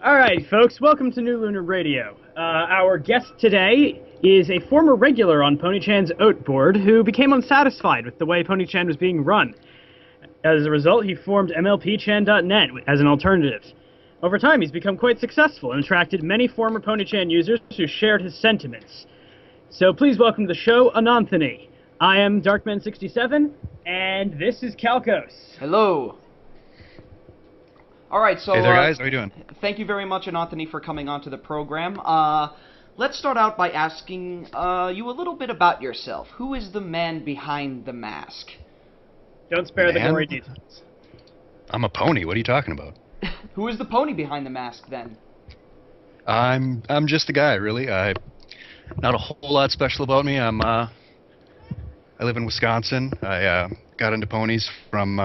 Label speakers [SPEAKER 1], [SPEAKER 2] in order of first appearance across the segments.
[SPEAKER 1] All right, folks, welcome to New Lunar Radio. Our guest today is a former regular on Ponychan's Oat board who became unsatisfied with the way Ponychan was being run. As a result, he formed MLPchan.net as an alternative. Over time, he's become quite successful and attracted many former Ponychan users who shared his sentiments. So please welcome to the show, Anonthony. I am Darkman67, and this is Calcos.
[SPEAKER 2] Hello. All right, so
[SPEAKER 3] hey there, guys. How are you doing?
[SPEAKER 2] Thank you very much, Anonthony, for coming onto the program. Let's start out by asking you a little bit about yourself. Who is the man behind the mask?
[SPEAKER 1] Don't spare the gory details.
[SPEAKER 3] I'm a pony. What are you talking about?
[SPEAKER 2] Who is the pony behind the mask, then?
[SPEAKER 3] I'm just a guy, really. Not a whole lot special about me. I live in Wisconsin. I got into ponies from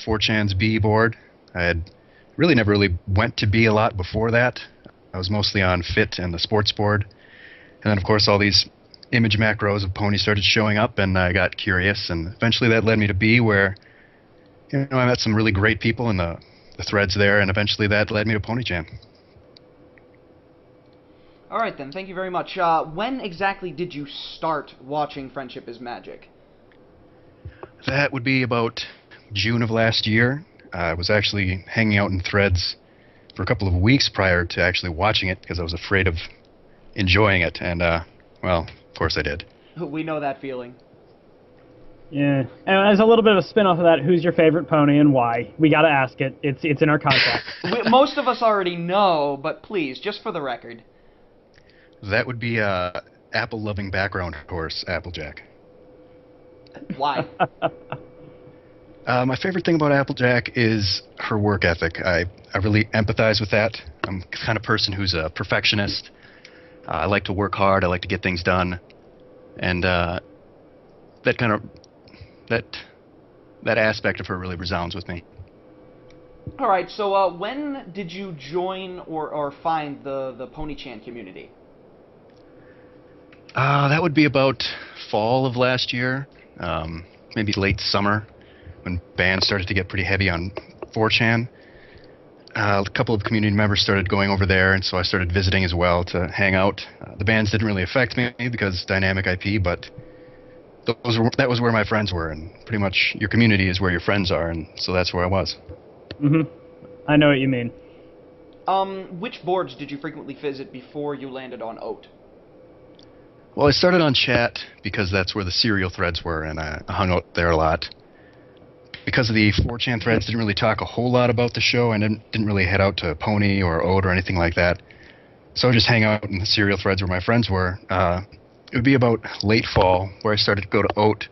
[SPEAKER 3] 4chan's B board. I had never really went to B a lot before that. I was mostly on Fit and the sports board. And then, of course, all these image macros of ponies started showing up, and I got curious. And eventually that led me to B, where I met some really great people in the threads there, and eventually that led me to Ponychan.
[SPEAKER 2] All right, then. Thank you very much. When exactly did you start watching Friendship is Magic?
[SPEAKER 3] That would be about June of last year. I was actually hanging out in threads for a couple of weeks prior to actually watching it because I was afraid of enjoying it, and, well, of course I did.
[SPEAKER 2] We know that feeling.
[SPEAKER 1] Yeah, and as a little bit of a spin-off of that, who's your favorite pony and why? We gotta ask it. It's in our contract.
[SPEAKER 2] Most of us already know, but please, just for the record.
[SPEAKER 3] That would be apple-loving background horse, Applejack.
[SPEAKER 2] Why?
[SPEAKER 3] My favorite thing about Applejack is her work ethic. I really empathize with that. I'm the kind of person who's a perfectionist. I like to work hard. I like to get things done, and that aspect of her really resounds with me.
[SPEAKER 2] All right. So when did you join or find the Ponychan community?
[SPEAKER 3] That would be about fall of last year, maybe late summer, when bans started to get pretty heavy on 4chan. A couple of community members started going over there, and so I started visiting as well to hang out. The bans didn't really affect me because dynamic IP, but that was where my friends were, and pretty much your community is where your friends are, and so that's where I was.
[SPEAKER 1] Mm-hmm. I know what you mean.
[SPEAKER 2] Which boards did you frequently visit before you landed on Oat?
[SPEAKER 3] Well, I started on Chat because that's where the serial threads were, and I hung out there a lot. Because of the 4chan threads didn't really talk a whole lot about the show, and didn't really head out to Pony or Oat or anything like that. So I would just hang out in the serial threads where my friends were. It would be about late fall where I started to go to Oat,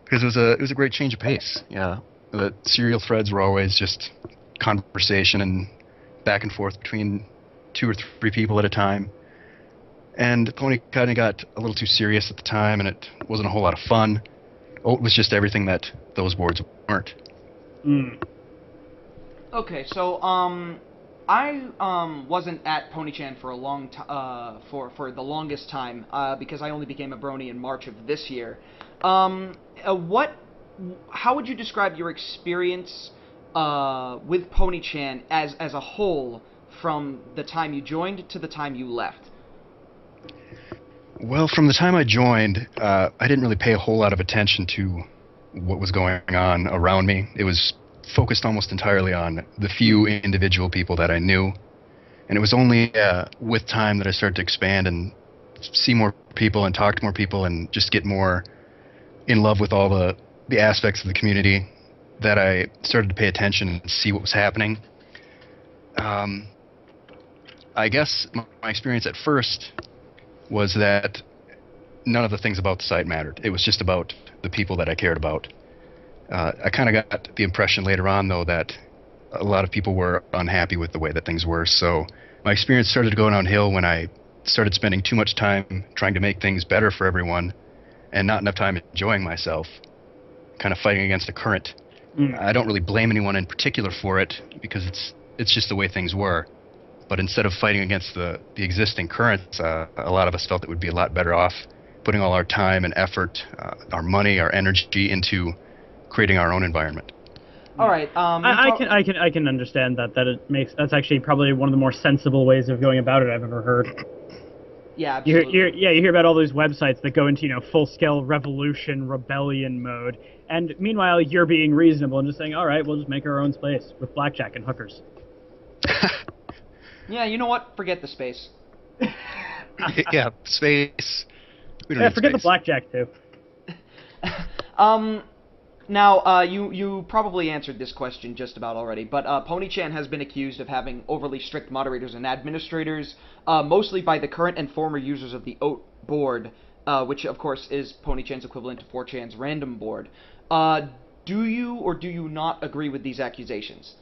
[SPEAKER 3] because it was a great change of pace. Yeah, the serial threads were always just conversation and back and forth between 2 or 3 people at a time. And Pony kind of got a little too serious at the time, and it wasn't a whole lot of fun. Oat was just everything that those boards weren't.
[SPEAKER 1] Mm.
[SPEAKER 2] Okay, so I wasn't at Ponychan for a long for the longest time because I only became a brony in March of this year. How would you describe your experience with Ponychan as a whole from the time you joined to the time you left?
[SPEAKER 3] Well, from the time I joined, I didn't really pay a whole lot of attention to what was going on around me. It was focused almost entirely on the few individual people that I knew. And it was only with time that I started to expand and see more people and talk to more people and just get more in love with all the aspects of the community that I started to pay attention and see what was happening. I guess my experience at first was that none of the things about the site mattered. It was just about the people that I cared about. I kind of got the impression later on, though, that a lot of people were unhappy with the way that things were. So my experience started to go downhill when I started spending too much time trying to make things better for everyone and not enough time enjoying myself, kind of fighting against the current. I don't really blame anyone in particular for it because it's just the way things were. But instead of fighting against the existing currents, a lot of us felt it would be a lot better off putting all our time and effort, our money, our energy into creating our own environment.
[SPEAKER 2] All right.
[SPEAKER 1] I can understand that that's actually probably one of the more sensible ways of going about it I've ever heard.
[SPEAKER 2] Yeah, absolutely.
[SPEAKER 1] You hear about all these websites that go into full-scale revolution, rebellion mode, and meanwhile you're being reasonable and just saying, all right, we'll just make our own space with blackjack and hookers.
[SPEAKER 2] Yeah, you know what? Forget the space.
[SPEAKER 3] Yeah, space. We don't
[SPEAKER 1] Yeah,
[SPEAKER 3] need
[SPEAKER 1] forget
[SPEAKER 3] space.
[SPEAKER 1] the blackjack too.
[SPEAKER 2] Now, you probably answered this question just about already, but Pony-chan has been accused of having overly strict moderators and administrators, mostly by the current and former users of the OAT board, which of course is Pony-chan's equivalent to 4chan's random board. Do you or do you not agree with these accusations?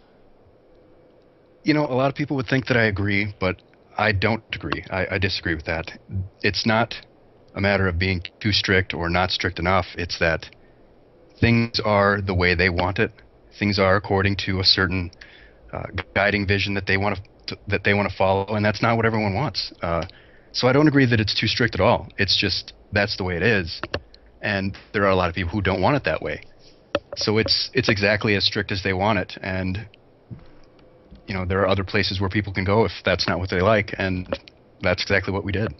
[SPEAKER 3] A lot of people would think that I agree, but I don't agree. I disagree with that. It's not a matter of being too strict or not strict enough. It's that things are the way they want it. Things are according to a certain guiding vision that they want to follow, and that's not what everyone wants. So I don't agree that it's too strict at all. It's just that's the way it is, and there are a lot of people who don't want it that way. So it's exactly as strict as they want it, and there are other places where people can go if that's not what they like, and that's exactly what we did.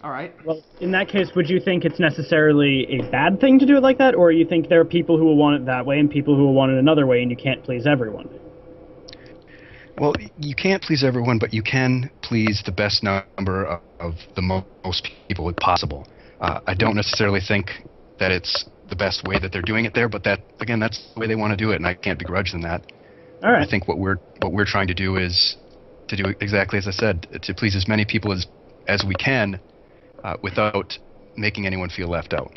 [SPEAKER 2] All right.
[SPEAKER 1] Well, in that case, would you think it's necessarily a bad thing to do it like that, or you think there are people who will want it that way and people who will want it another way, and you can't please everyone?
[SPEAKER 3] Well, you can't please everyone, but you can please the best number of the most people possible. I don't necessarily think that it's the best way that they're doing it there, but that's the way they want to do it, and I can't begrudge them that.
[SPEAKER 1] All right.
[SPEAKER 3] I think what we're trying to do is to do exactly as I said, to please as many people as we can, without making anyone feel left out.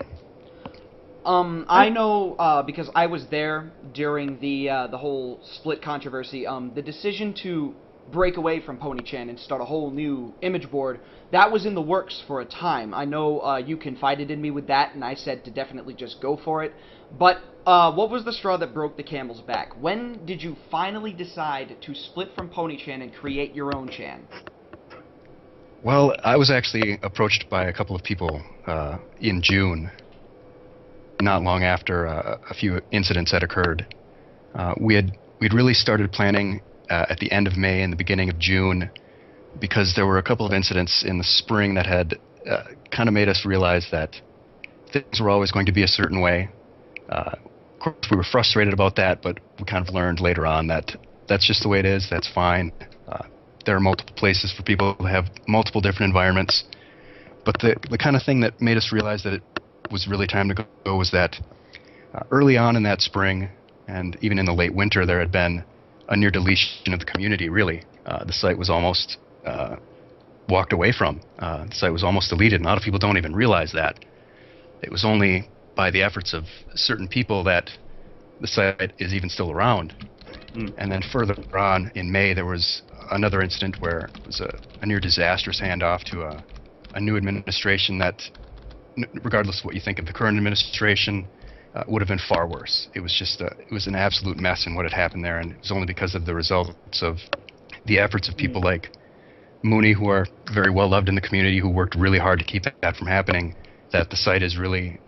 [SPEAKER 2] I know because I was there during the whole split controversy. The decision to break away from Pony-chan and start a whole new image board, that was in the works for a time. I know you confided in me with that, and I said to definitely just go for it. But what was the straw that broke the camel's back? When did you finally decide to split from Pony-chan and create your own chan?
[SPEAKER 3] Well, I was actually approached by a couple of people in June, not long after a few incidents had occurred. We'd really started planning at the end of May and the beginning of June, because there were a couple of incidents in the spring that had kind of made us realize that things were always going to be a certain way. Of course, we were frustrated about that, but we kind of learned later on that that's just the way it is. That's fine. There are multiple places for people to have multiple different environments. But the kind of thing that made us realize that it was really time to go was that early on in that spring, and even in the late winter, there had been a near deletion of the community, really. The site was almost walked away from. The site was almost deleted, and a lot of people don't even realize that. It was only by the efforts of certain people that the site is even still around. And then further on in May, there was another incident where it was a near disastrous handoff to a new administration that, regardless of what you think of the current administration, would have been far worse. It was just it was an absolute mess in what had happened there, and it was only because of the results of the efforts of people like Mooney, who are very well loved in the community, who worked really hard to keep that from happening, that the site is really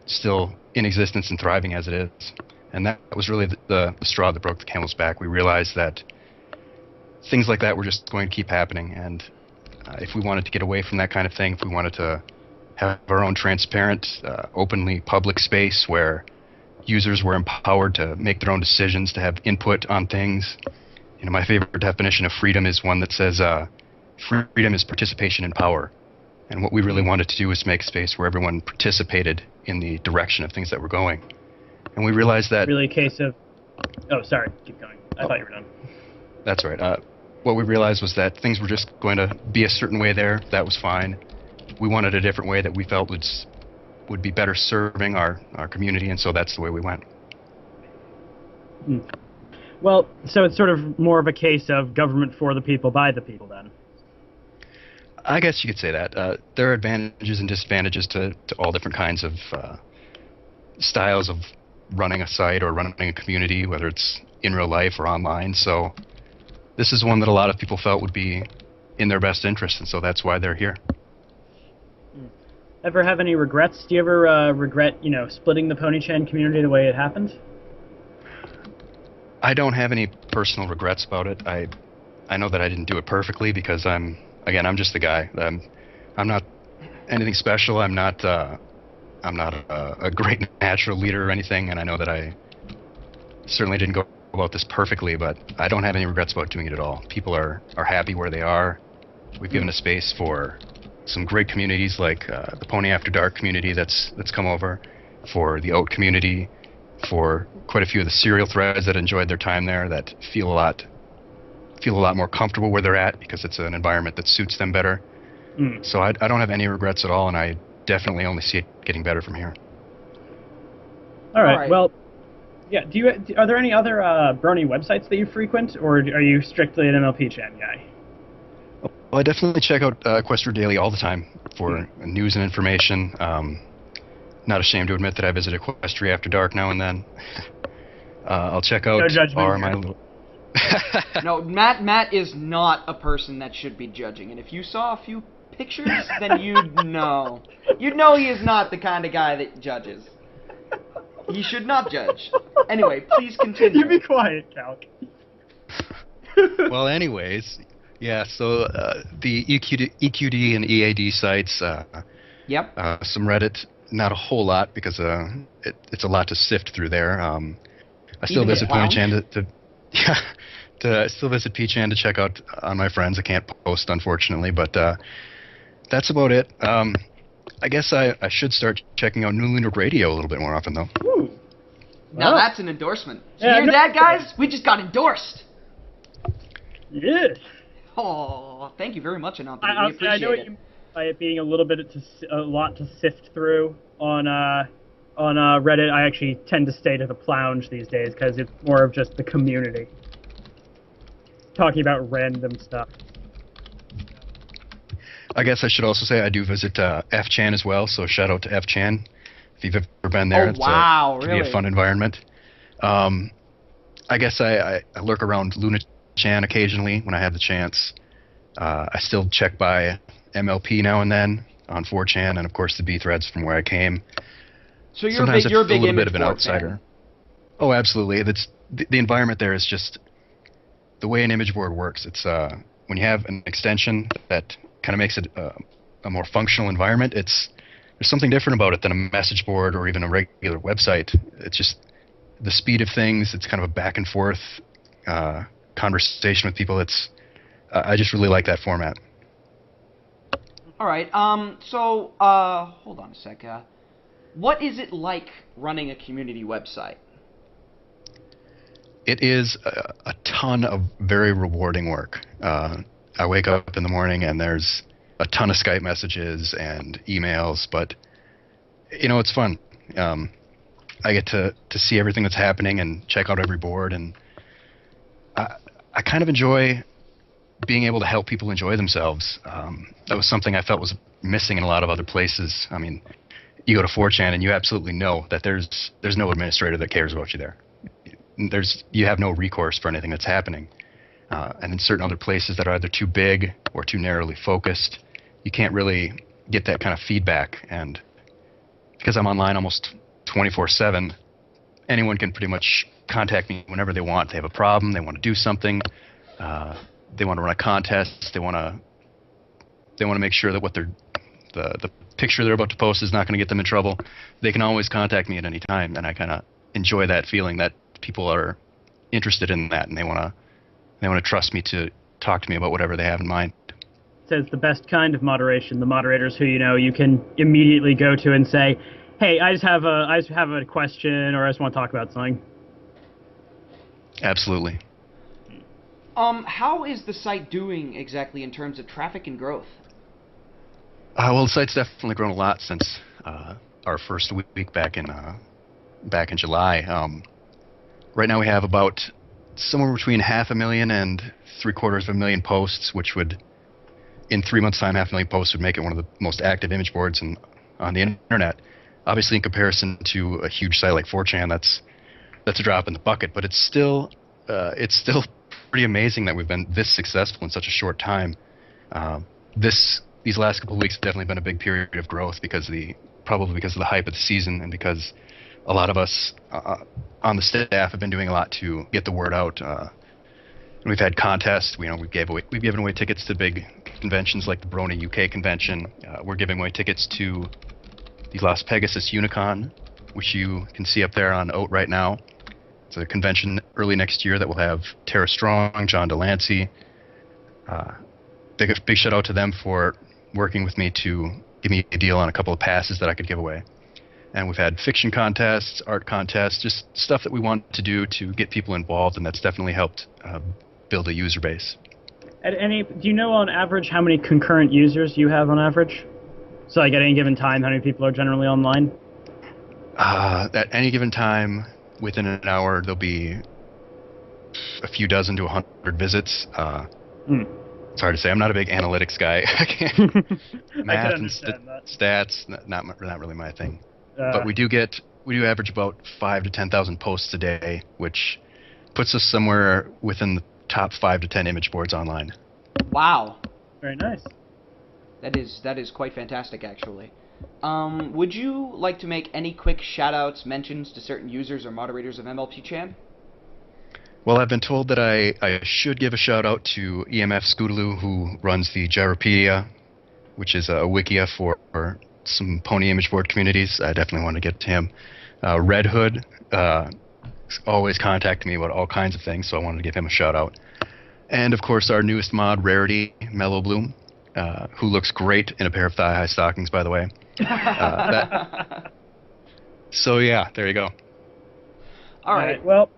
[SPEAKER 3] still in existence and thriving as it is. And that was really the straw that broke the camel's back. We realized that things like that were just going to keep happening, and if we wanted to get away from that kind of thing, if we wanted to have our own transparent, openly public space where users were empowered to make their own decisions, to have input on things. My favorite definition of freedom is one that says freedom is participation in power. And what we really wanted to do was make a space where everyone participated in the direction of things that were going. And we realized that...
[SPEAKER 1] Really a case of... Oh, sorry. Keep going. I thought you were done.
[SPEAKER 3] That's right. What we realized was that things were just going to be a certain way there. That was fine. We wanted a different way that we felt would be better serving our community, and so that's the way we went.
[SPEAKER 1] Well, so it's sort of more of a case of government for the people, by the people, then.
[SPEAKER 3] I guess you could say that. There are advantages and disadvantages to all different kinds of styles of running a site or running a community, whether it's in real life or online. So this is one that a lot of people felt would be in their best interest, and so that's why they're here.
[SPEAKER 1] Ever have any regrets? Do you ever regret, splitting the Pony-chan community the way it happened?
[SPEAKER 3] I don't have any personal regrets about it. I know that I didn't do it perfectly because I'm just the guy. I'm not anything special. I'm not a great natural leader or anything, and I know that I certainly didn't go about this perfectly, but I don't have any regrets about doing it at all. People are happy where they are. We've given a space for some great communities like the Pony After Dark community that's come over, for the Oat community, for quite a few of the serial threads that enjoyed their time there, that feel a lot more comfortable where they're at because it's an environment that suits them better. So I don't have any regrets at all, and I definitely only see it getting better from here.
[SPEAKER 1] All right. Well, yeah. Are there any other Brony websites that you frequent, or are you strictly an MLP Chan guy?
[SPEAKER 3] Well, I definitely check out Equestria Daily all the time for news and information. Not ashamed to admit that I visit Equestria After Dark now and then. I'll check out my little.
[SPEAKER 2] No, Matt is not a person that should be judging, and if you saw a few pictures, then you'd know. You'd know he is not the kind of guy that judges. He should not judge. Anyway, please continue.
[SPEAKER 1] You be quiet, Calc.
[SPEAKER 3] Well, anyways, yeah. So the EQD and EAD sites.
[SPEAKER 2] Yep.
[SPEAKER 3] Some Reddit. Not a whole lot because it's a lot to sift through there. I still visit PonyChan to still visit PChan to check out on my friends. I can't post, unfortunately, but that's about it. I guess I should start checking out New Lunar Radio a little bit more often, though.
[SPEAKER 1] Ooh.
[SPEAKER 2] Now that's an endorsement. Did you hear that, guys? We just got endorsed.
[SPEAKER 1] Yes.
[SPEAKER 2] Oh, thank you very much, Anonthony. We appreciate
[SPEAKER 1] I know
[SPEAKER 2] it.
[SPEAKER 1] By it being a lot to sift through on Reddit, I actually tend to stay to the Plounge these days because it's more of just the community talking about random stuff.
[SPEAKER 3] I guess I should also say I do visit FChan as well, so shout out to FChan if you've ever been there.
[SPEAKER 2] Oh, wow,
[SPEAKER 3] it's
[SPEAKER 2] really?
[SPEAKER 3] Be a fun environment. I guess I lurk around LunaChan occasionally when I have the chance. I still check by MLP now and then on 4chan, and of course the B threads from where I came.
[SPEAKER 2] So you're
[SPEAKER 3] Sometimes
[SPEAKER 2] a big
[SPEAKER 3] little
[SPEAKER 2] image
[SPEAKER 3] bit of an
[SPEAKER 2] board
[SPEAKER 3] outsider.
[SPEAKER 2] fan.
[SPEAKER 3] Oh, absolutely. That's the environment there is just the way an image board works. It's when you have an extension that kind of makes it a more functional environment. There's something different about it than a message board or even a regular website. It's just the speed of things. It's kind of a back and forth conversation with people. I just really like that format.
[SPEAKER 2] All right. So, hold on a sec. What is it like running a community website?
[SPEAKER 3] It is a ton of very rewarding work. I wake up in the morning and there's a ton of Skype messages and emails, but it's fun. I get to see everything that's happening and check out every board, and I kind of enjoy being able to help people enjoy themselves. That was something I felt was missing in a lot of other places. I mean, you go to 4chan and you absolutely know that there's no administrator that cares about you there. You have no recourse for anything that's happening. And in certain other places that are either too big or too narrowly focused, you can't really get that kind of feedback. And because I'm online almost 24/7, anyone can pretty much contact me whenever they want. They have a problem, they want to do something, they want to run a contest, they want to make sure that the picture they're about to post is not going to get them in trouble. They can always contact me at any time, and I kind of enjoy that feeling that people are interested in that, and they want to trust me to talk to me about whatever they have in mind.
[SPEAKER 1] So it's the best kind of moderation. The moderators who you can immediately go to and say, "Hey, I just have a question, or I just want to talk about something."
[SPEAKER 3] Absolutely.
[SPEAKER 2] How is the site doing exactly in terms of traffic and growth?
[SPEAKER 3] Well, the site's definitely grown a lot since our first week back in July. Right now we have about somewhere between 500,000 and 750,000 posts, which would, in 3 months' time, 500,000 posts would make it one of the most active image boards on the internet. Obviously, in comparison to a huge site like 4chan, that's a drop in the bucket, but it's still pretty amazing that we've been this successful in such a short time. These last couple of weeks have definitely been a big period of growth probably because of the hype of the season, and because a lot of us on the staff have been doing a lot to get the word out. We've had contests. We've given away tickets to big conventions like the Brony UK convention. We're giving away tickets to the Las Pegasus Unicon, which you can see up there on OAT right now. It's a convention early next year that will have Tara Strong, John Delancey. Big shout out to them for working with me to give me a deal on a couple of passes that I could give away. And we've had fiction contests, art contests, just stuff that we want to do to get people involved, and that's definitely helped build a user base.
[SPEAKER 1] Do you know on average how many concurrent users you have on average? So like at any given time, how many people are generally online?
[SPEAKER 3] At any given time, within an hour, there'll be a few dozen to 100 visits. It's hard to say. I'm not a big analytics guy. Math and stats, not really my thing. But we do average about 5,000 to 10,000 posts a day, which puts us somewhere within the top 5 to 10 image boards online.
[SPEAKER 2] Wow.
[SPEAKER 1] Very nice.
[SPEAKER 2] That is quite fantastic, actually. Would you like to make any quick shout-outs, mentions to certain users or moderators of MLP Chan?
[SPEAKER 3] Well, I've been told that I should give a shout-out to EMF Scootaloo, who runs the Gyropedia, which is a wikia for some pony image board communities. I definitely want to get to him. Red Hood always contacting me about all kinds of things, so I wanted to give him a shout-out. And, of course, our newest mod, Rarity, Mellow Bloom, who looks great in a pair of thigh-high stockings, by the way. So, yeah, there you go.
[SPEAKER 2] All right.
[SPEAKER 1] Well,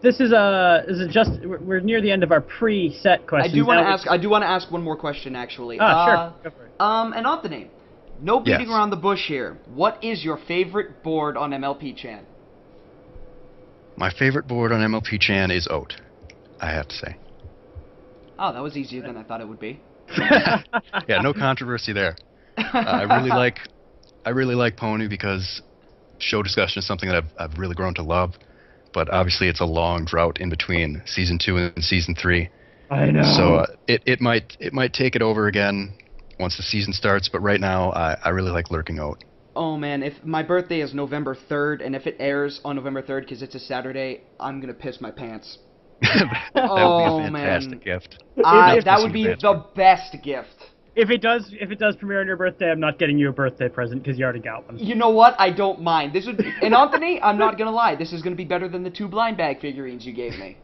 [SPEAKER 1] we're near the end of our pre-set questions.
[SPEAKER 2] I do want to ask one more question, actually.
[SPEAKER 1] Sure. Go for it.
[SPEAKER 2] Anonthony, no beating
[SPEAKER 3] Yes.
[SPEAKER 2] around the bush here. What is your favorite board on MLP Chan?
[SPEAKER 3] My favorite board on MLP Chan is OAT, I have to say.
[SPEAKER 2] Oh, that was easier than I thought it would be.
[SPEAKER 3] Yeah, no controversy there. I really like Pony because show discussion is something that I've really grown to love. But obviously, it's a long drought in between season 2 and season 3.
[SPEAKER 1] I know.
[SPEAKER 3] So it might take it over again once the season starts. But right now, I really like lurking OAT.
[SPEAKER 2] Oh man, if my birthday is November 3rd, and if it airs on November 3rd because it's a Saturday, I'm gonna piss my pants.
[SPEAKER 3] That would be a fantastic gift.
[SPEAKER 2] That would be the best gift.
[SPEAKER 1] If it does premiere on your birthday, I'm not getting you a birthday present because you already got one.
[SPEAKER 2] You know what? I don't mind. This would be, and Anthony, I'm not gonna lie. This is gonna be better than the 2 blind bag figurines you gave me.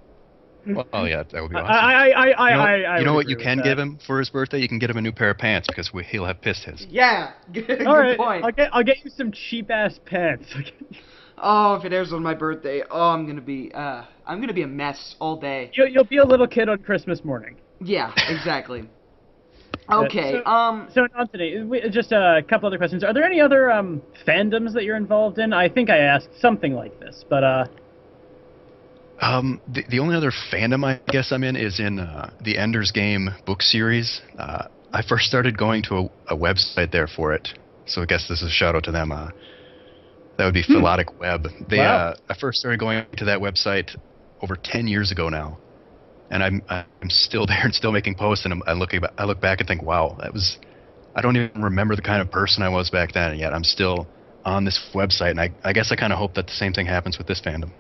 [SPEAKER 3] Well, yeah, that would be awesome. You know what you can give him for his birthday? You can get him a new pair of pants because he'll have pissed his.
[SPEAKER 2] Yeah, good
[SPEAKER 1] All right,
[SPEAKER 2] point.
[SPEAKER 1] I'll get you some cheap ass pants.
[SPEAKER 2] Oh, if it airs on my birthday, I'm gonna be a mess all day.
[SPEAKER 1] You'll be a little kid on Christmas morning.
[SPEAKER 2] Yeah, exactly. Okay.
[SPEAKER 1] So Anthony, just a couple other questions. Are there any other fandoms that you're involved in? I think I asked something like this, but
[SPEAKER 3] the only other fandom I guess I'm in is in the Ender's Game book series. I first started going to a website there for it, so I guess this is a shout out to them. That would be Philotic Web. I first started going to that website over 10 years ago now. And I'm still there and still making posts, and I look back and think, wow, I don't even remember the kind of person I was back then, and yet I'm still on this website, and I guess I kind of hope that the same thing happens with this fandom.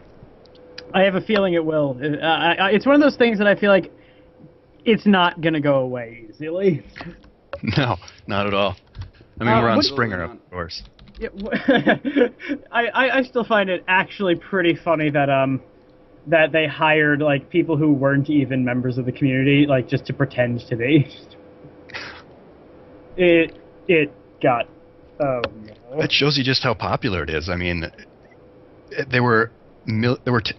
[SPEAKER 1] I have a feeling it will. It's one of those things that I feel like it's not going to go away easily.
[SPEAKER 3] No, not at all. I mean, we're on Springer, of course.
[SPEAKER 1] Yeah, I still find it actually pretty funny that they hired like people who weren't even members of the community, like just to pretend to be. It got. Oh no.
[SPEAKER 3] That shows you just how popular it is. I mean, there were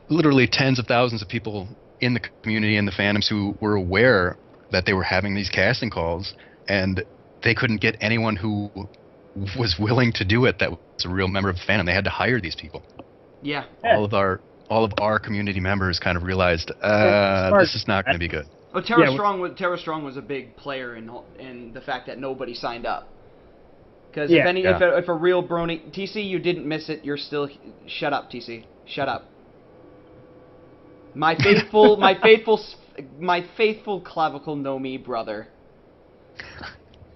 [SPEAKER 3] literally tens of thousands of people in the community and the fandoms who were aware that they were having these casting calls, and they couldn't get anyone who was willing to do it that was a real member of the fandom. They had to hire these people.
[SPEAKER 2] Yeah.
[SPEAKER 3] All of our community members kind of realized this is not going to be good.
[SPEAKER 2] Well, Tara Strong was a big player in the fact that nobody signed up. Because if a real brony TC, you didn't miss it. You're still shut up, TC. Shut up. My faithful clavicle know me brother.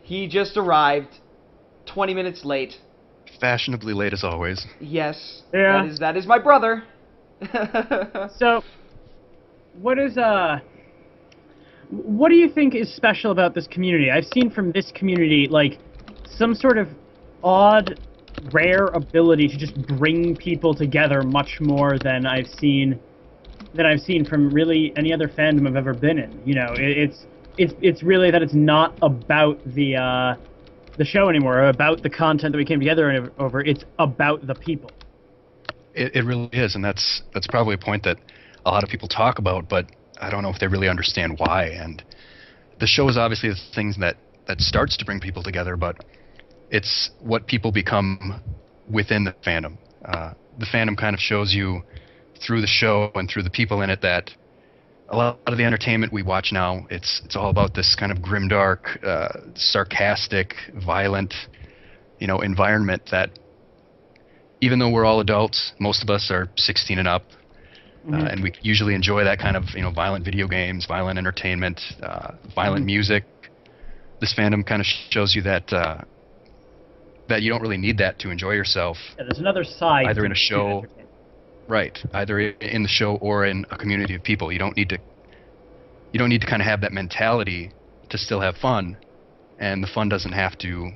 [SPEAKER 2] He just arrived 20 minutes late.
[SPEAKER 3] fashionably late as always.
[SPEAKER 2] Yes,
[SPEAKER 1] Yeah.
[SPEAKER 2] that is my brother.
[SPEAKER 1] So, what is what do you think is special about this community? I've seen from this community like some sort of odd, rare ability to just bring people together much more than I've seen from really any other fandom I've ever been in. You know, it's really that it's not about the show anymore, or about the content that we came together over. It's about the people.
[SPEAKER 3] It really is, and that's probably a point that a lot of people talk about, but I don't know if they really understand why. And the show is obviously the things that starts to bring people together, but it's what people become within the fandom. The fandom kind of shows you through the show and through the people in it that a lot of the entertainment we watch now, it's all about this kind of grimdark, sarcastic, violent, environment that, even though we're all adults, most of us are 16 and up, and we usually enjoy that kind of violent video games, violent entertainment, violent music. This fandom kind of shows you that that you don't really need that to enjoy yourself.
[SPEAKER 1] Yeah, there's another side.
[SPEAKER 3] Either in a show, right? Either in the show or in a community of people. You don't need to kind of have that mentality to still have fun, and the fun doesn't have to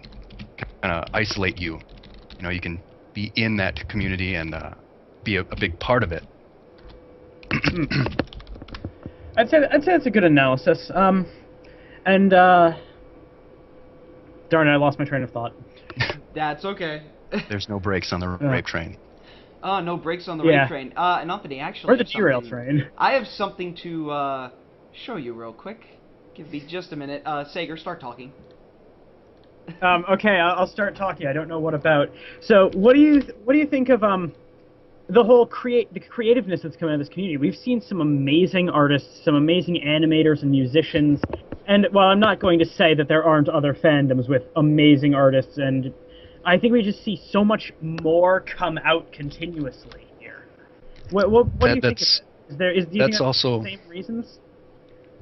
[SPEAKER 3] kind of isolate you. You can be in that community and be a big part of it.
[SPEAKER 1] I'd say that's a good analysis. And darn it, I lost my train of thought.
[SPEAKER 2] That's okay.
[SPEAKER 3] There's no brakes on the rape train.
[SPEAKER 2] No brakes on the rape train. Anonthony, actually,
[SPEAKER 1] or the derail train.
[SPEAKER 2] I have something to show you real quick. Give me just a minute. Sager, start talking.
[SPEAKER 1] Okay, I'll start talking. I don't know what about. So, what do you think of the whole the creativeness that's coming out of this community? We've seen some amazing artists, some amazing animators and musicians, and while I'm not going to say that there aren't other fandoms with amazing artists, and I think we just see so much more come out continuously here. What do you think of it? Do you think that's also the same reasons?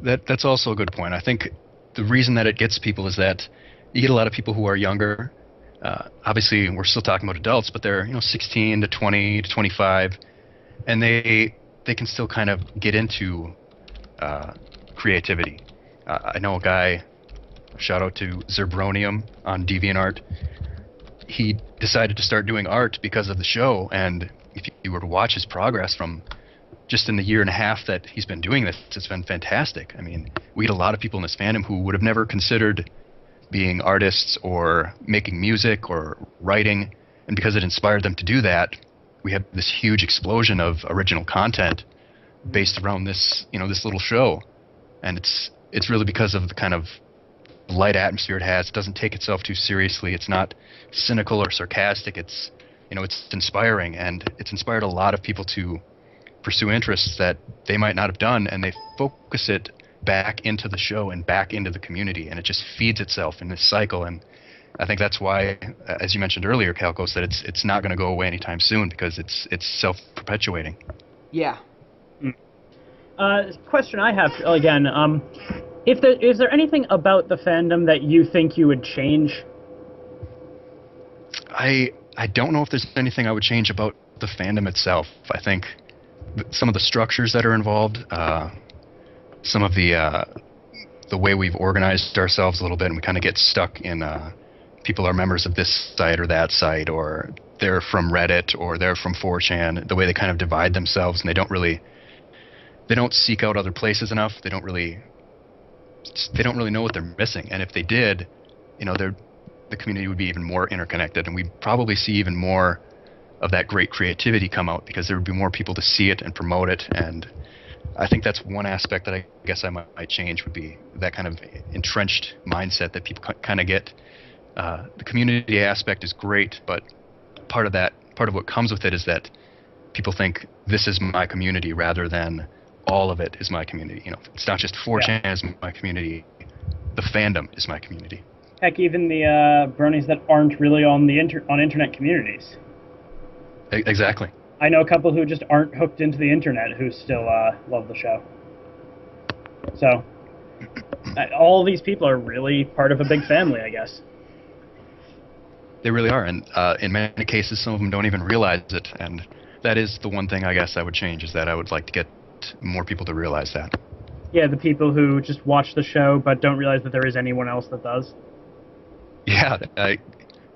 [SPEAKER 3] That's also a good point. I think the reason that it gets people is that you get a lot of people who are younger. Obviously, we're still talking about adults, but they're 16 to 20 to 25, and they can still kind of get into creativity. I know a guy. Shout out to Zerbronium on DeviantArt. He decided to start doing art because of the show, and if you were to watch his progress from just in the year and a half that he's been doing this, it's been fantastic. I mean, we get a lot of people in this fandom who would have never considered being artists or making music or writing, and because it inspired them to do that, we have this huge explosion of original content based around this this little show. And it's really because of the kind of light atmosphere it has. It doesn't take itself too seriously. It's not cynical or sarcastic. It's it's inspiring, and it's inspired a lot of people to pursue interests that they might not have done, and they focus it back into the show and back into the community, and it just feeds itself in this cycle. And I think that's why, as you mentioned earlier, Calcos, that it's not going to go away anytime soon, because it's self-perpetuating.
[SPEAKER 2] Yeah.
[SPEAKER 1] Question I have again: is there anything about the fandom that you think you would change?
[SPEAKER 3] I don't know if there's anything I would change about the fandom itself. I think some of the structures that are involved, some of the way we've organized ourselves a little bit, and we kind of get stuck in people are members of this site or that site, or they're from Reddit or they're from 4chan. The way they kind of divide themselves, and they don't seek out other places enough. They don't really know what they're missing. And if they did, the community would be even more interconnected, and we'd probably see even more of that great creativity come out, because there would be more people to see it and promote it. And I think that's one aspect that I guess I might change, would be that kind of entrenched mindset that people kind of get. The community aspect is great, but part of what comes with it is that people think this is my community rather than all of it is my community. It's not just 4chan is my community. The fandom is my community.
[SPEAKER 1] Heck, even the bronies that aren't really on on internet communities.
[SPEAKER 3] Exactly.
[SPEAKER 1] I know a couple who just aren't hooked into the internet who still love the show. So, all these people are really part of a big family, I guess.
[SPEAKER 3] They really are, and in many cases, some of them don't even realize it. And that is the one thing I guess I would change, is that I would like to get more people to realize that.
[SPEAKER 1] Yeah, the people who just watch the show but don't realize that there is anyone else that does.
[SPEAKER 3] Yeah,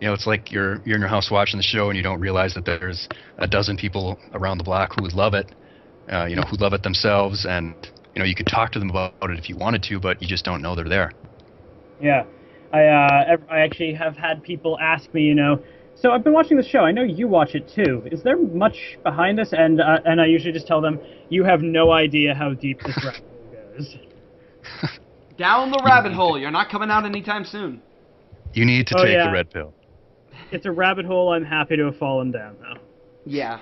[SPEAKER 3] it's like you're in your house watching the show and you don't realize that there's a dozen people around the block who would love it, who love it themselves, and you could talk to them about it if you wanted to, but you just don't know they're there.
[SPEAKER 1] Yeah, I actually have had people ask me, so I've been watching the show. I know you watch it too. Is there much behind this? And I usually just tell them, you have no idea how deep this rabbit hole goes.
[SPEAKER 2] Down the rabbit hole. You're not coming out anytime soon.
[SPEAKER 3] You need to take the red pill.
[SPEAKER 1] It's a rabbit hole I'm happy to have fallen down, though.
[SPEAKER 2] Yeah.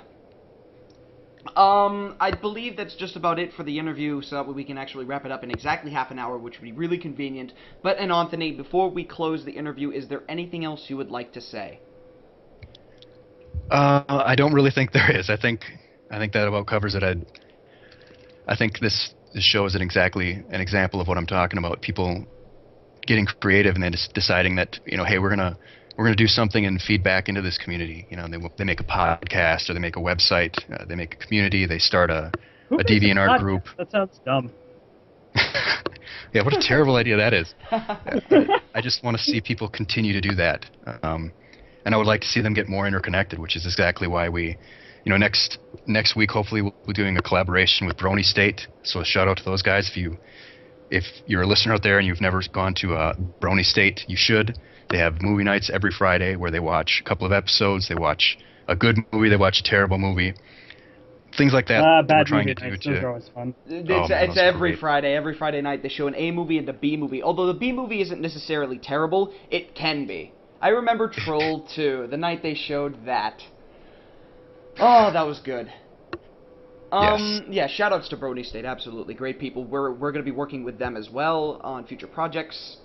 [SPEAKER 2] I believe that's just about it for the interview, so that we can actually wrap it up in exactly half an hour, which would be really convenient. But, Anonthony, before we close the interview, is there anything else you would like to say?
[SPEAKER 3] I don't really think there is. I think that about covers it. I think this show is exactly an example of what I'm talking about. People getting creative and then just deciding that, hey, we're gonna do something and feed back into this community. They make a podcast, or they make a website, they make a community, they start a DeviantArt group.
[SPEAKER 1] That sounds dumb.
[SPEAKER 3] Yeah, what a terrible idea that is. I just want to see people continue to do that. And I would like to see them get more interconnected, which is exactly why we, next week, hopefully we'll be doing a collaboration with Brony State. So a shout out to those guys. If you're a listener out there and you've never gone to Brony State, you should. They have movie nights every Friday where they watch a couple of episodes. They watch a good movie. They watch a terrible movie. Things like that.
[SPEAKER 1] Bad
[SPEAKER 3] we're trying
[SPEAKER 1] movie
[SPEAKER 3] to do
[SPEAKER 1] nights,
[SPEAKER 3] too.
[SPEAKER 1] those are always fun.
[SPEAKER 2] It's every Friday. Every Friday night they show an A movie and a B movie. Although the B movie isn't necessarily terrible, it can be. I remember Troll 2, the night they showed that. Oh, that was good.
[SPEAKER 3] Yes.
[SPEAKER 2] Yeah, shoutouts to Brony State, absolutely great people. We're going to be working with them as well on future projects,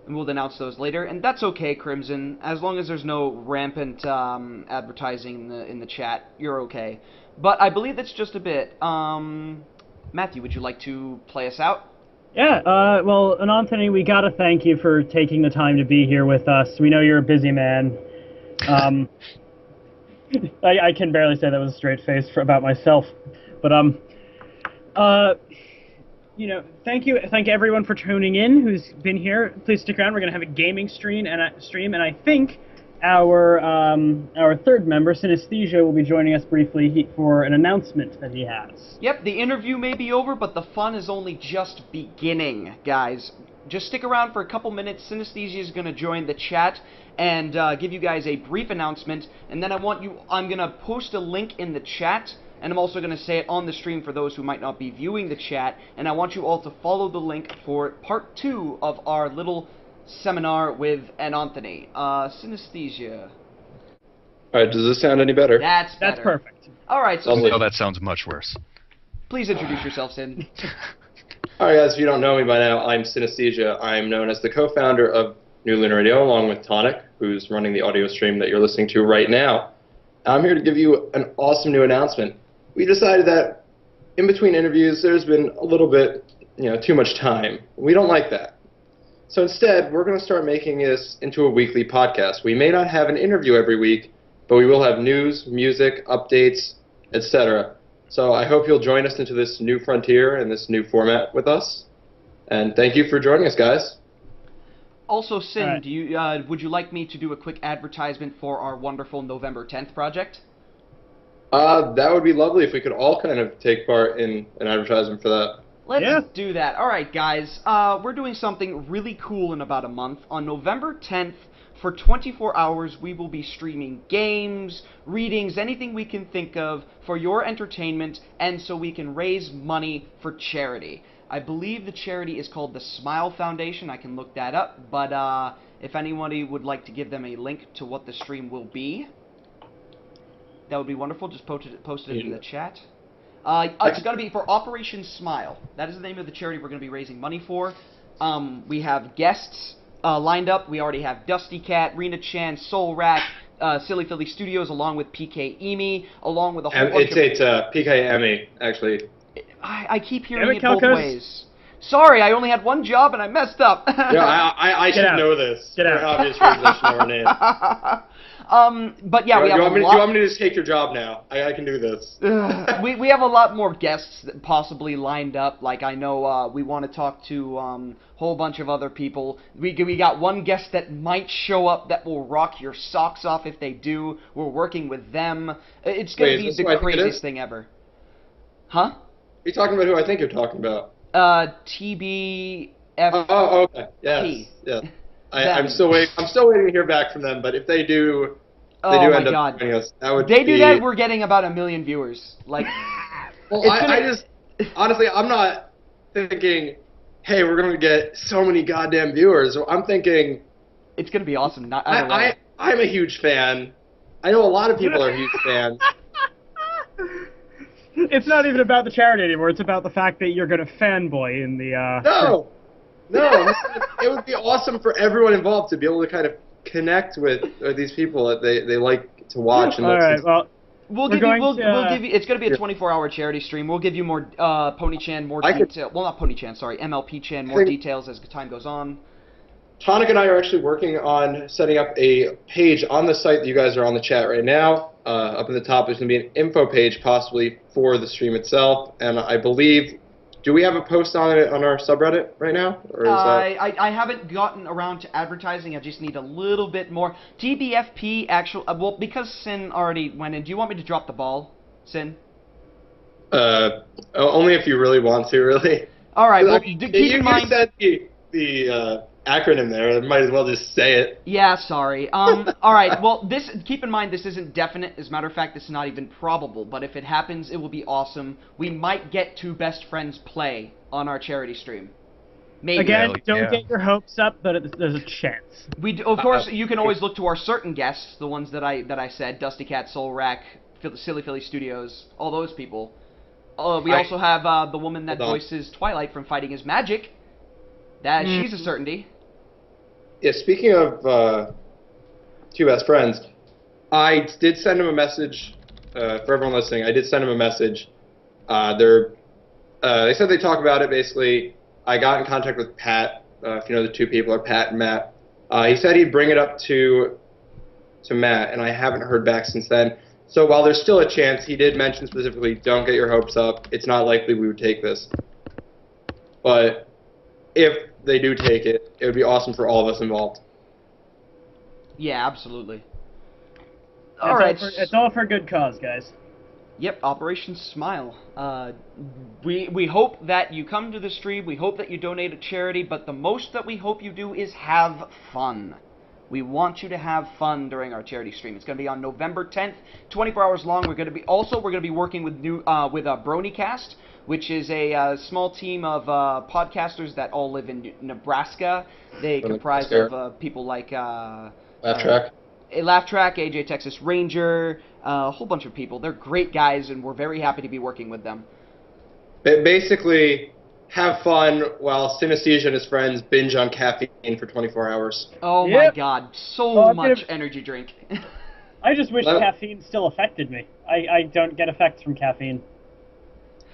[SPEAKER 2] and we'll announce those later. And that's okay, Crimson, as long as there's no rampant advertising in the chat, you're okay. But I believe that's just a bit. Matthew, would you like to play us out?
[SPEAKER 1] Yeah, well, Anonthony, we gotta thank you for taking the time to be here with us. We know you're a busy man. I can barely say that with a straight face about myself, but thank everyone for tuning in who's been here. Please stick around. We're gonna have a gaming stream, and I think our third member, Synesthesia, will be joining us briefly for an announcement that he has.
[SPEAKER 2] Yep, the interview may be over, but the fun is only just beginning, guys. Just stick around for a couple minutes. Synesthesia is going to join the chat and give you guys a brief announcement, and then I'm going to post a link in the chat, and I'm also going to say it on the stream for those who might not be viewing the chat, and I want you all to follow the link for part 2 of our little seminar with Anonthony. Synesthesia.
[SPEAKER 4] Alright, does this sound any better?
[SPEAKER 2] That's better.
[SPEAKER 1] That's perfect.
[SPEAKER 2] Alright, so
[SPEAKER 3] Oh, that sounds much worse.
[SPEAKER 2] please introduce yourself, Sin.
[SPEAKER 4] Alright guys, if you don't know me by now, I'm Synesthesia. I'm known as the co-founder of New Lunar Radio, along with Tonic, who's running the audio stream that you're listening to right now. I'm here to give you an awesome new announcement. We decided that in between interviews, there's been a little bit, too much time. We don't like that. So instead, we're going to start making this into a weekly podcast. We may not have an interview every week, but we will have news, music, updates, etc. So I hope you'll join us into this new frontier and this new format with us. And thank you for joining us, guys.
[SPEAKER 2] Also, Sin,
[SPEAKER 1] Right.
[SPEAKER 2] Would you like me to do a quick advertisement for our wonderful November 10th project?
[SPEAKER 4] That would be lovely if we could all kind of take part in an advertisement for that.
[SPEAKER 2] Let's do that. Alright, guys. We're doing something really cool in about a month. On November 10th, for 24 hours, we will be streaming games, readings, anything we can think of for your entertainment, and so we can raise money for charity. I believe the charity is called the Smile Foundation. I can look that up, but if anybody would like to give them a link to what the stream will be, that would be wonderful. Just post it in the chat. It's going to be for Operation Smile. That is the name of the charity we're going to be raising money for. We have guests lined up. We already have Dusty Cat, Rena Chan, Soul Rat, Silly Philly Studios, along with PK Emi, along with a whole bunch of...
[SPEAKER 4] It's PK Emi, actually.
[SPEAKER 2] I keep hearing it both
[SPEAKER 1] Calcos.
[SPEAKER 2] ways. Sorry, I only had one job and I messed up.
[SPEAKER 4] Yeah, I should
[SPEAKER 1] out.
[SPEAKER 4] know this.
[SPEAKER 1] Get
[SPEAKER 4] For
[SPEAKER 1] out.
[SPEAKER 4] obvious reasons, I should know her name.
[SPEAKER 2] But yeah, we have
[SPEAKER 4] you
[SPEAKER 2] a
[SPEAKER 4] want me
[SPEAKER 2] lot.
[SPEAKER 4] to just take your job now? I can do this.
[SPEAKER 2] we have a lot more guests that possibly lined up. Like I know we want to talk to a whole bunch of other people. We got one guest that might show up that will rock your socks off if they do. We're working with them. It's gonna be the craziest thing ever. Huh?
[SPEAKER 4] Are you talking about who I think you're talking about?
[SPEAKER 2] TBF.
[SPEAKER 4] Oh, okay. Yes. I'm still waiting. I'm still waiting to hear back from them. But if they do, end up joining us. That would
[SPEAKER 2] do that, we're getting about 1 million viewers. Like,
[SPEAKER 4] well, I just honestly, I'm not thinking, hey, we're gonna get so many goddamn viewers. I'm thinking
[SPEAKER 2] it's gonna be awesome.
[SPEAKER 4] I'm a huge fan. I know a lot of people are huge fans.
[SPEAKER 1] It's not even about the charity anymore. It's about the fact that you're going to fanboy in the...
[SPEAKER 4] No! It would be awesome for everyone involved to be able to kind of connect with these people that they like to watch. And
[SPEAKER 1] all right, well...
[SPEAKER 2] We'll give you. It's going to be a 24-hour charity stream. We'll give you more Pony-chan, more detail. Well, not Pony-chan, sorry, MLP-chan, more details as time goes on.
[SPEAKER 4] Tonic and I are actually working on setting up a page on the site that you guys are on the chat right now. Up in the top, there's going to be an info page possibly for the stream itself, and I believe, do we have a post on it on our subreddit right now? Or is
[SPEAKER 2] I haven't gotten around to advertising. I just need a little bit more. TBFP actual. Well, because Sin already went in. Do you want me to drop the ball, Sin?
[SPEAKER 4] Only if you really want to, really.
[SPEAKER 2] All right. Well, keep in mind.
[SPEAKER 4] You said the acronym there. I might as well just say it.
[SPEAKER 2] Yeah, sorry. All right. Well, keep in mind this isn't definite. As a matter of fact, it's not even probable. But if it happens, it will be awesome. We might get 2 best friends play on our charity stream. Maybe.
[SPEAKER 1] Again, don't get your hopes up, but there's a chance.
[SPEAKER 2] Of course, you can always look to our certain guests, the ones that I said, Dusty Cat, Soul Rack, Silly Philly Studios, all those people. We also have the woman that voices Twilight from Fighting Is Magic. She's a certainty.
[SPEAKER 4] Yeah, speaking of 2 best friends, I did send him a message, for everyone listening, I did send him a message. They said they talk about it, basically. I got in contact with Pat, if you know the 2 people are Pat and Matt. He said he'd bring it up to Matt, and I haven't heard back since then. So while there's still a chance, he did mention specifically, don't get your hopes up. It's not likely we would take this. But if they do take it, it would be awesome for all of us involved.
[SPEAKER 2] Yeah, absolutely.
[SPEAKER 1] All right. It's all for good cause, guys.
[SPEAKER 2] Yep, Operation Smile. We hope that you come to the stream. We hope that you donate to charity. But the most that we hope you do is have fun. We want you to have fun during our charity stream. It's going to be on November 10th, 24 hours long. We're going to be working with BronyCast, which is a small team of podcasters that all live in Nebraska. They comprise of people like
[SPEAKER 4] Laugh Track,
[SPEAKER 2] AJ Texas Ranger, a whole bunch of people. They're great guys, and we're very happy to be working with them.
[SPEAKER 4] Basically, have fun while Synesthesia and his friends binge on caffeine for 24 hours.
[SPEAKER 2] Oh my god, so much energy drink.
[SPEAKER 1] I just wish caffeine still affected me. I don't get effects from caffeine.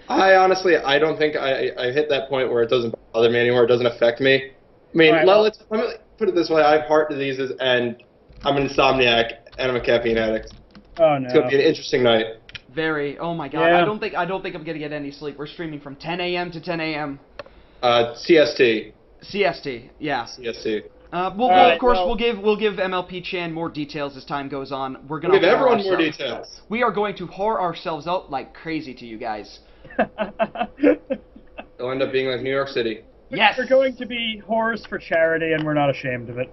[SPEAKER 4] I honestly don't think I hit that point where it doesn't bother me anymore. It doesn't affect me. I mean, let me put it this way. I have heart diseases, and I'm an insomniac, and I'm a caffeine addict.
[SPEAKER 1] Oh, no.
[SPEAKER 4] It's going to be an interesting night.
[SPEAKER 2] Very. Oh, my God. Yeah. I don't think I'm going to get any sleep. We're streaming from 10 a.m. to 10 a.m.
[SPEAKER 4] CST.
[SPEAKER 2] CST, yeah.
[SPEAKER 4] CST.
[SPEAKER 2] Of course, we'll give MLP Chan more details as time goes on. We're going to
[SPEAKER 4] give everyone more details.
[SPEAKER 2] We are going to whore ourselves out like crazy to you guys.
[SPEAKER 4] It'll end up being like New York City.
[SPEAKER 1] Yes. We're going to be whores for charity, and we're not ashamed of it.